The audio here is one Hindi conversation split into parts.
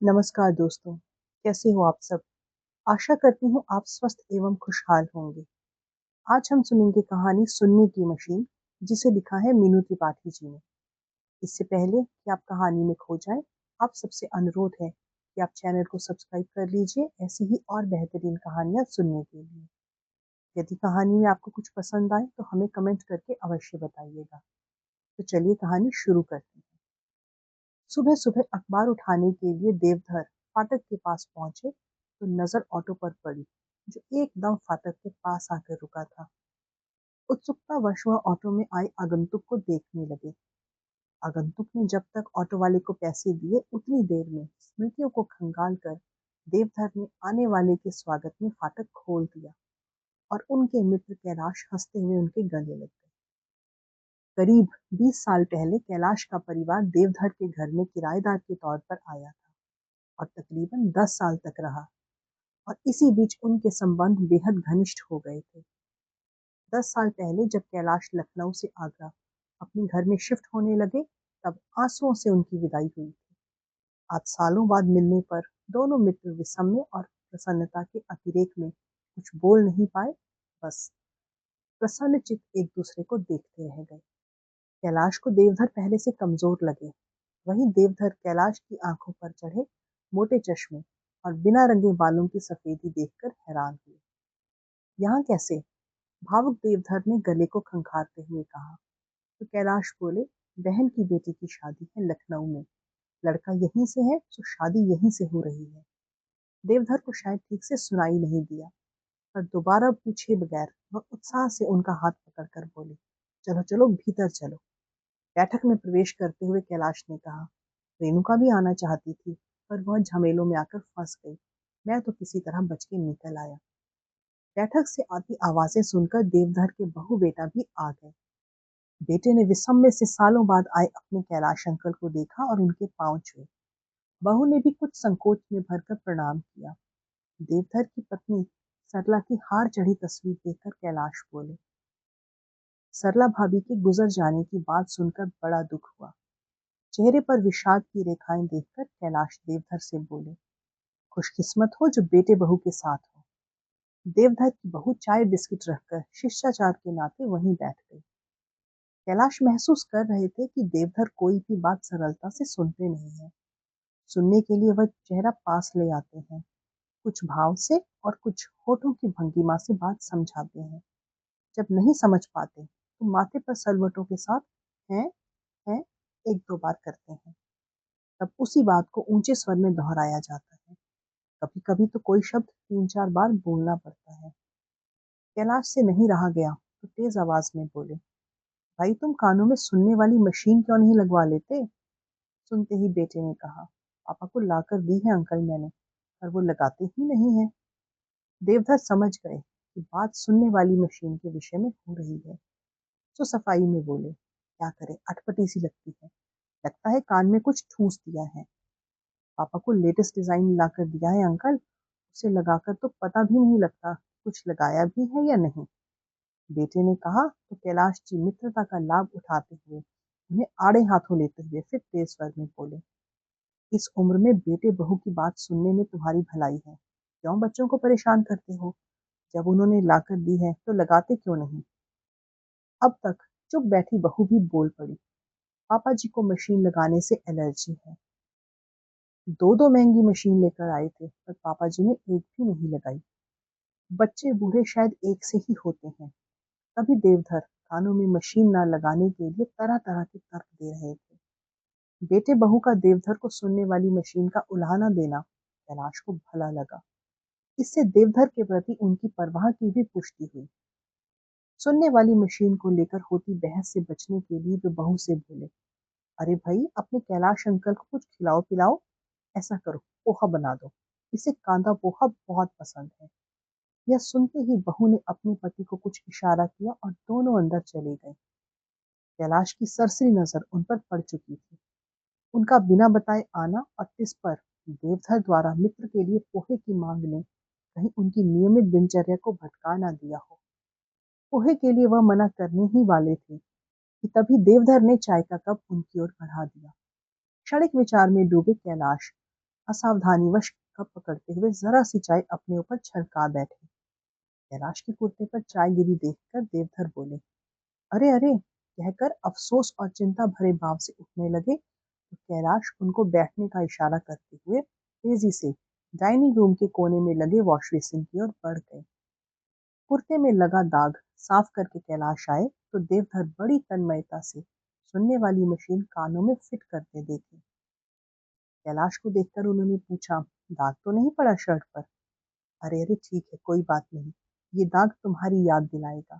नमस्कार दोस्तों, कैसे हो आप सब? आशा करती हूँ आप स्वस्थ एवं खुशहाल होंगे। आज हम सुनेंगे कहानी सुनने की मशीन, जिसे लिखा है मीनू त्रिपाठी जी ने। इससे पहले कि आप कहानी में खो जाएं, आप सबसे अनुरोध है कि आप चैनल को सब्सक्राइब कर लीजिए ऐसी ही और बेहतरीन कहानियाँ सुनने के लिए। यदि कहानी में आपको कुछ पसंद आए तो हमें कमेंट करके अवश्य बताइएगा। तो चलिए कहानी शुरू करते हैं। सुबह सुबह अखबार उठाने के लिए देवधर फाटक के पास पहुंचे तो नजर ऑटो पर पड़ी, जो एकदम फाटक के पास आकर रुका था। उत्सुकतावश वह ऑटो में आए आगंतुक को देखने लगे। आगंतुक ने जब तक ऑटो वाले को पैसे दिए, उतनी देर में स्मृतियों को खंगाल कर देवधर ने आने वाले के स्वागत में फाटक खोल दिया और उनके मित्र कैलाश हंसते हुए उनके गले लग गए। करीब 20 साल पहले कैलाश का परिवार देवधर के घर में किराएदार के तौर पर आया था और तकरीबन 10 साल तक रहा। और इसी बीच उनके संबंध बेहद घनिष्ठ हो गए थे। 10 साल पहले जब कैलाश लखनऊ से आगरा अपने घर में शिफ्ट होने लगे, तब आंसुओं से उनकी विदाई हुई थी। आज सालों बाद मिलने पर दोनों मित्र विषम्य और प्रसन्नता के अतिरेक में कुछ बोल नहीं पाए। बस प्रसन्नचित्त एक दूसरे को देखते रह गए। कैलाश को देवधर पहले से कमजोर लगे, वहीं देवधर कैलाश की आंखों पर चढ़े मोटे चश्मे और बिना रंगे बालों की सफेदी देखकर हैरान हुए। यहाँ कैसे? भावुक देवधर ने गले को खंखारते हुए कहा। तो कैलाश बोले, बहन की बेटी की शादी है लखनऊ में। लड़का यहीं से है तो शादी यहीं से हो रही है। देवधर को शायद ठीक से सुनाई नहीं दिया, पर दोबारा पूछे बगैर वह उत्साह से उनका हाथ पकड़कर बोले, चलो चलो भीतर चलो। बैठक में प्रवेश करते हुए कैलाश ने कहा, रेणुका भी आना चाहती थी, पर वह झमेलों में आकर फंस गई। मैं तो किसी तरह बच के निकल आया। बैठक से आती आवाजें सुनकर देवधर के बहू बेटा भी आ गए। बेटे ने विस्मय से सालों बाद आए अपने कैलाश अंकल को देखा और उनके पांव छुए। बहू ने भी कुछ संकोच में भरकर प्रणाम किया। देवधर की पत्नी सरला की हार चढ़ी तस्वीर देखकर कैलाश बोले। सरला भाभी के गुजर जाने की बात सुनकर बड़ा दुख हुआ। चेहरे पर विषाद की रेखाएं देखकर कैलाश देवधर से बोले, खुशकिस्मत हो जो बेटे बहू के साथ हो। देवधर की बहू चाय बिस्किट रखकर शिष्टाचार के नाते वहीं बैठ गई। कैलाश महसूस कर रहे थे कि देवधर कोई भी बात सरलता से सुनते नहीं हैं। सुनने के लिए वह चेहरा पास ले आते हैं, कुछ भाव से और कुछ होठों की भंगिमा से बात समझाते हैं। जब नहीं समझ पाते तो माथे पर सलवटों के साथ हैं हैं एक दो बार करते हैं। तब उसी बात को ऊंचे स्वर में दोहराया जाता है। कभी कभी तो कोई शब्द 3-4 बार बोलना पड़ता है। कैलाश से नहीं रहा गया तो तेज आवाज में बोले, भाई तुम कानों में सुनने वाली मशीन क्यों नहीं लगवा लेते? सुनते ही बेटे ने कहा, पापा को लाकर दी है अंकल मैंने, पर वो लगाते ही नहीं है। देवधर समझ गए कि बात सुनने वाली मशीन के विषय में हो रही है, तो सफाई में बोले, क्या करे, अटपटी सी लगती है। लगता है कान में कुछ ठूंस दिया है। पापा को लेटेस्ट डिजाइन लाकर दिया है अंकल, उसे लगाकर तो पता भी नहीं लगता कुछ लगाया भी है या नहीं। बेटे ने कहा तो कैलाश जी मित्रता का लाभ उठाते हुए उन्हें आड़े हाथों लेते हुए फिर तेज स्वर में बोले, इस उम्र में बेटे बहू की बात सुनने में तुम्हारी भलाई है। क्यों बच्चों को परेशान करते हो? जब उन्होंने लाकर दी है तो लगाते क्यों नहीं? अब तक चुप बैठी बहू भी बोल पड़ी, पापा जी को मशीन लगाने से एलर्जी है। दो दो महंगी मशीन लेकर आए थे, पर पापा जी ने एक भी नहीं लगाई। बच्चे बूढ़े शायद एक से ही होते हैं। तभी देवधर कानों में मशीन न लगाने के लिए तरह तरह के तर्क दे रहे थे। बेटे बहू का देवधर को सुनने वाली मशीन का उल्हाना देना कैलाश को भला लगा। इससे देवधर के प्रति उनकी परवाह की भी पुष्टि हुई। सुनने वाली मशीन को लेकर होती बहस से बचने के लिए वे बहू से बोले, अरे भाई अपने कैलाश अंकल को कुछ खिलाओ पिलाओ। ऐसा करो, पोहा बना दो, इसे कांदा पोहा बहुत पसंद है। यह सुनते ही बहू ने अपने पति को कुछ इशारा किया और दोनों अंदर चले गए। कैलाश की सरसरी नजर उन पर पड़ चुकी थी। उनका बिना बताए आना और इस पर देवधर द्वारा मित्र के लिए पोहे की मांग ने कहीं उनकी नियमित दिनचर्या को भटका ना दिया हो। पोहे के लिए वह मना करने ही वाले थे कि तभी देवधर ने चाय का कप उनकी ओर बढ़ा दिया। क्षणिक विचार में डूबे कैलाश असावधानीवश कप पकड़ते हुए जरा सी चाय अपने ऊपर छलका बैठे। कैलाश के कुर्ते पर चाय गिरी देखकर देवधर बोले, अरे अरे, कहकर अफसोस और चिंता भरे भाव से उठने लगे तो कैलाश उनको बैठने का इशारा करते हुए तेजी से डाइनिंग रूम के कोने में लगे वॉश बेसिन की ओर बढ़ गए। कुर्ते में लगा दाग साफ करके कैलाश आए तो देवधर बड़ी तन्मयता से सुनने वाली मशीन कानों में फिट करते देखे। कैलाश को देखकर उन्होंने पूछा, दाग तो नहीं पड़ा शर्ट पर? अरे अरे, ठीक है, कोई बात नहीं, ये दाग तुम्हारी याद दिलाएगा।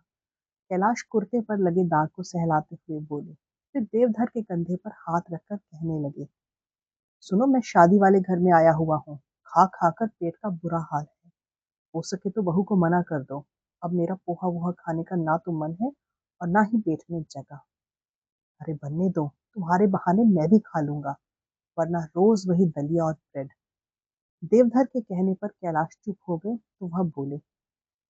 कैलाश कुर्ते पर लगे दाग को सहलाते हुए बोले, फिर देवधर के कंधे पर हाथ रखकर कहने लगे, सुनो, मैं शादी वाले घर में आया हुआ हूँ। खा खा कर पेट का बुरा हाल है। हो सके तो बहू को मना कर दो। अब मेरा पोहा वोहा खाने का ना तो मन है और ना ही पेट में जगह। अरे बनने दो, तुम्हारे बहाने मैं भी खा लूंगा, वरना रोज वही दलिया और ब्रेड। देवधर के कहने पर कैलाश चुप हो गए तो वह बोले,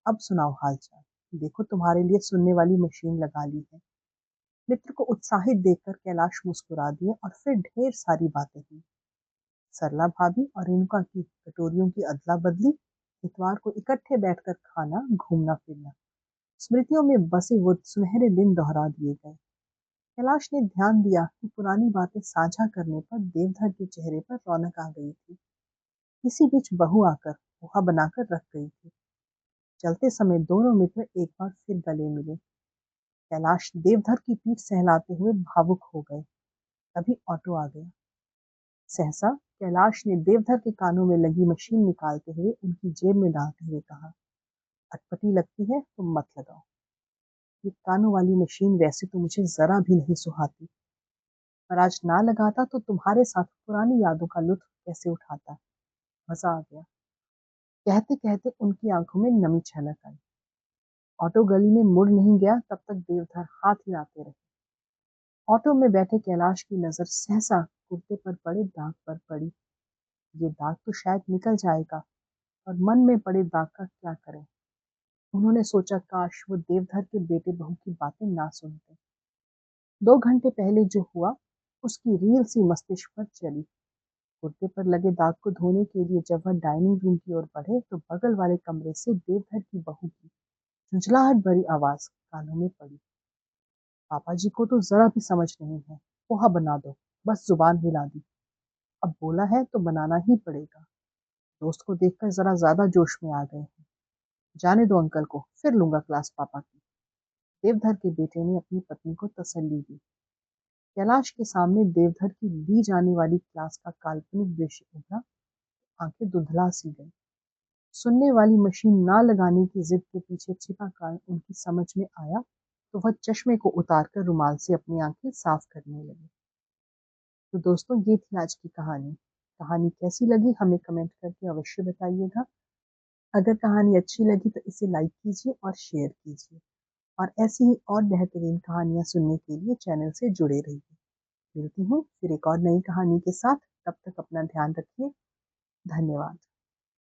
अब सुनाओ हालचाल। देखो, तुम्हारे लिए सुनने वाली मशीन लगा ली है। मित्र को उत्साहित देखकर कैलाश मुस्कुरा दिए और फिर ढेर सारी बातें हुई। सरला भाभी और रेणुका की कटोरियों की अदला बदली, इतवार को इकट्ठे बैठकर खाना, घूमना फिरना, स्मृतियों में बसे वो सुनहरे दिन दोहरा दिए गए। कैलाश ने ध्यान दिया कि पुरानी बातें साझा करने पर देवधर के चेहरे पर रौनक आ गई थी। इसी बीच बहू आकर पोहा बनाकर रख गई थी। चलते समय दोनों मित्र एक बार फिर गले मिले। कैलाश देवधर की पीठ सहलाते हुए भावुक हो गए। तभी ऑटो आ गया। सहसा कैलाश ने देवधर के कानों में लगी मशीन निकालते हुए उनकी जेब में डालते हुए कहा, अटपटी लगती है तो मत लगाओ। ये कानों वाली मशीन वैसे तो मुझे जरा भी नहीं सुहाती, पर आज ना लगाता तो तुम्हारे साथ पुरानी यादों का लुत्फ कैसे उठाता। मजा आ गया। कहते कहते उनकी आंखों में नमी छलक आई। ऑटो गली में मुड़ नहीं गया तब तक देवधर हाथ हिलाते रहे। ऑटो में बैठे कैलाश की नजर सहसा कुर्ते पर पड़े दाग पर पड़ी। ये दाग तो शायद निकल जाएगा, और मन में पड़े दाग का क्या करें। उन्होंने सोचा, काश वो देवधर के बेटे बहू की बातें ना सुनते। 2 घंटे पहले जो हुआ उसकी रील सी मस्तिष्क पर चली। कुर्ते पर लगे दाग को धोने के लिए जब वह डाइनिंग रूम की ओर बढ़े तो बगल वाले कमरे से देवधर की बहू की झुंझलाहट भरी आवाज कानों में पड़ी, पापा जी को तो जरा भी समझ नहीं है। पोहा बना दो, बस जुबान हिला दी। अब बोला है तो बनाना ही पड़ेगा। दोस्त को देखकर जरा ज्यादा जोश में आ गए हैं। जाने दो अंकल को, फिर लूंगा क्लास पापा की। देवधर के बेटे ने अपनी पत्नी को तसल्ली दी। कैलाश के सामने देवधर की ली जाने वाली क्लास का काल्पनिक दृश्य उभरा। आंखें धुंधला सी गई। सुनने वाली मशीन ना लगाने की जिद के पीछे छिपा कारण उनकी समझ में आया तो वह चश्मे को उतारकर रुमाल से अपनी आंखें साफ करने लगे। तो दोस्तों, ये थी आज की कहानी। कहानी कैसी लगी हमें कमेंट करके अवश्य बताइएगा। अगर कहानी अच्छी लगी तो इसे लाइक कीजिए और शेयर कीजिए, और ऐसी ही और बेहतरीन कहानियां सुनने के लिए चैनल से जुड़े रहिए। मिलती हूँ फिर एक और नई कहानी के साथ। तब तक अपना ध्यान रखिए। धन्यवाद।